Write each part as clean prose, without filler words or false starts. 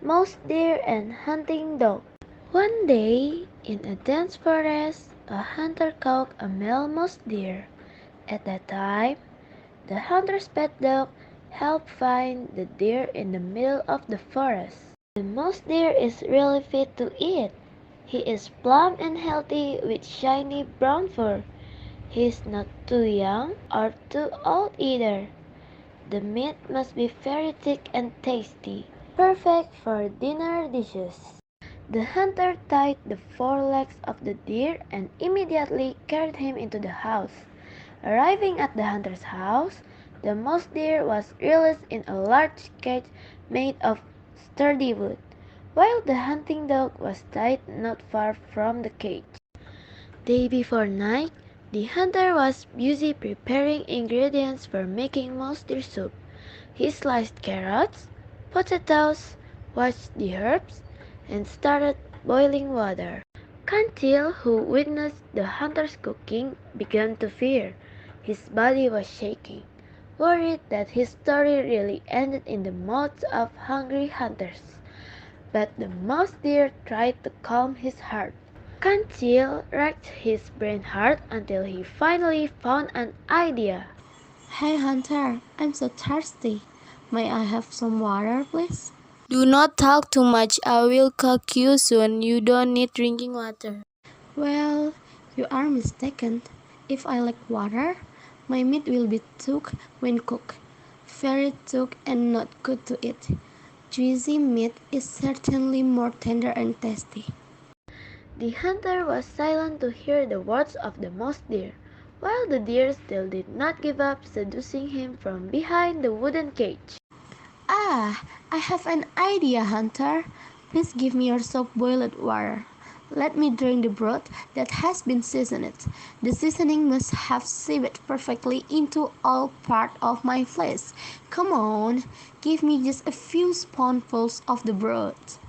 mouse deer and hunting dog. One day, in a dense forest, a hunter caught a male mouse deer. At that time, the hunter's pet dog helped find the deer in the middle of the forest. The mouse deer is really fit to eat. He is plump and healthy with shiny brown fur. He is not too young or too old either. The meat must be very thick and tasty, perfect for dinner dishes. The hunter tied the forelegs of the deer and immediately carried him into the house. Arriving at the hunter's house, the mouse deer was released in a large cage made of sturdy wood, while the hunting dog was tied not far from the cage. Day before night, the hunter was busy preparing ingredients for making mouse deer soup. He sliced carrots, potatoes, washed the herbs, and started boiling water. Kantil, who witnessed the hunter's cooking, began to fear. His body was shaking, worried that his story really ended in the mouths of hungry hunters. But the mouse deer tried to calm his heart. Kantil racked his brain hard until he finally found an idea. Hey Hunter, I'm so thirsty. May I have some water, please? Do not talk too much. I will cook you soon. You don't need drinking water. Well, you are mistaken. If I lack water, my meat will be thick when cooked. Very thick and not good to eat. Juicy meat is certainly more tender and tasty. The hunter was silent to hear the words of the mouse deer, while the deer still did not give up seducing him from behind the wooden cage. Ah, I have an idea, Hunter. Please give me your soft-boiled water. Let me drink the broth that has been seasoned. The seasoning must have seeped perfectly into all part of my flesh. Come on, give me just a few spoonfuls of the broth.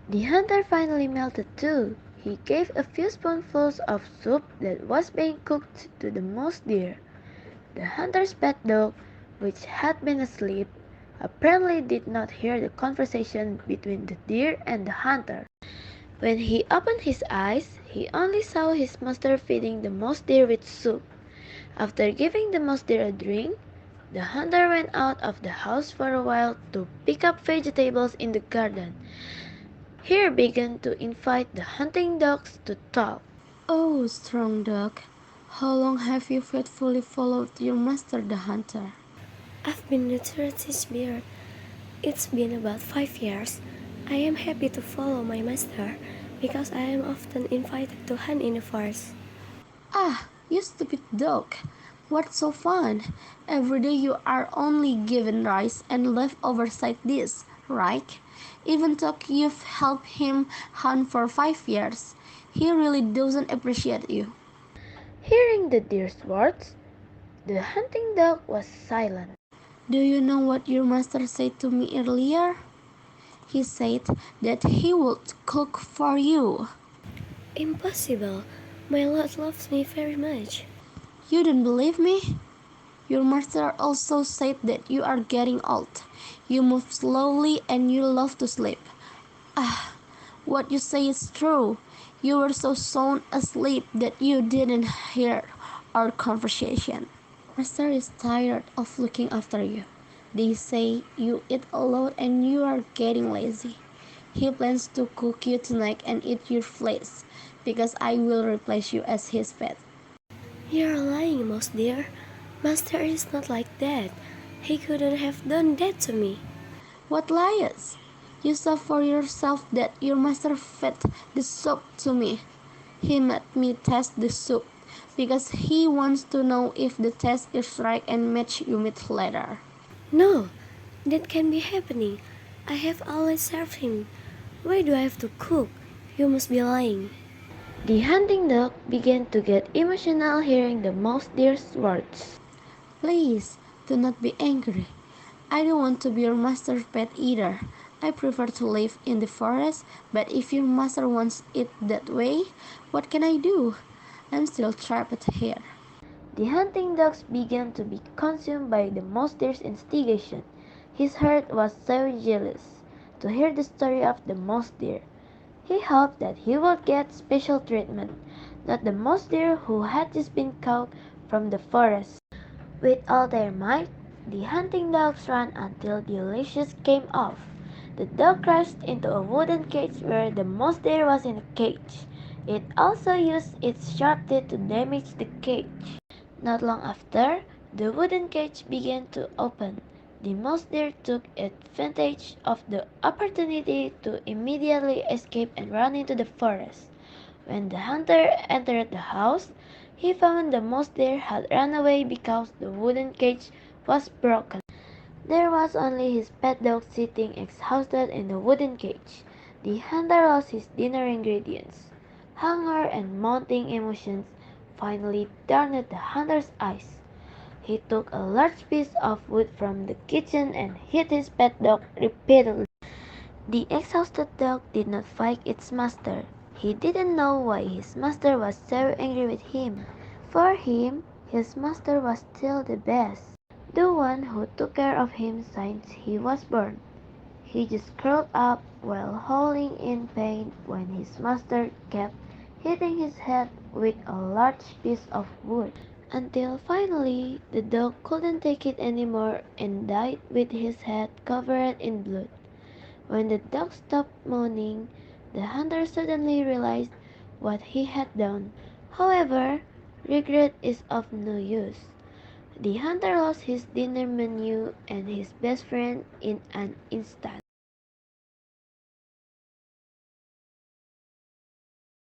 The hunter finally melted too. He gave a few spoonfuls of soup that was being cooked to the mouse deer. The hunter's pet dog, which had been asleep, apparently did not hear the conversation between the deer and the hunter. When he opened his eyes, he only saw his master feeding the mouse deer with soup. After giving the mouse deer a drink, the hunter went out of the house for a while to pick up vegetables in the garden. He began to invite the hunting dogs to talk. Oh, strong dog, how long have you faithfully followed your master the hunter? I've been nurtured this beard. It's been about 5 years. I am happy to follow my master because I am often invited to hunt in the forest. Ah, you stupid dog. What's so fun? Every day you are only given rice and leftovers like this, right? Even though you've helped him hunt for 5 years, he really doesn't appreciate you. Hearing the deer's words, the hunting dog was silent. Do you know what your master said to me earlier? He said that he would cook for you. Impossible. My lord loves me very much. You don't believe me? Your master also said that you are getting old. You move slowly and you love to sleep. Ah, what you say is true. You were so sound asleep that you didn't hear our conversation. Master is tired of looking after you. They say you eat a lot and you are getting lazy. He plans to cook you tonight and eat your flesh because I will replace you as his pet. You're lying, mouse dear. Master is not like that. He couldn't have done that to me. What lies? You saw for yourself that your master fed the soup to me. He made me taste the soup because he wants to know if the taste is right and match you meat later. No, that can't be happening. I have always served him. Why do I have to cook? You must be lying. The hunting dog began to get emotional hearing the mouse deer's words. Please, do not be angry. I don't want to be your master's pet either. I prefer to live in the forest, but if your master wants it that way, what can I do? I'm still trapped here. The hunting dogs began to be consumed by the mouse deer's instigation. His heart was so jealous. to hear the story of the mouse deer. He hoped that he would get special treatment, not the mouse deer who had just been caught from the forest. With all their might, the hunting dogs ran until the leashes came off. The dog crashed into a wooden cage where the mouse deer was in a cage. It also used its sharp teeth to damage the cage. Not long after, the wooden cage began to open. The mouse deer took advantage of the opportunity to immediately escape and run into the forest. When the hunter entered the house, he found the mouse deer had run away because the wooden cage was broken. There was only his pet dog sitting exhausted in the wooden cage. The hunter lost his dinner ingredients. Hunger and mounting emotions finally turned the hunter's eyes. He took a large piece of wood from the kitchen and hit his pet dog repeatedly. The exhausted dog did not fight its master. He didn't know why his master was so angry with him. For him, his master was still the best, the one who took care of him since he was born. He just curled up while howling in pain when his master kept hitting his head with a large piece of wood, until finally the dog couldn't take it anymore and died with his head covered in blood. When the dog stopped moaning, the hunter suddenly realized what he had done. However, regret is of no use. The hunter lost his dinner menu and his best friend in an instant.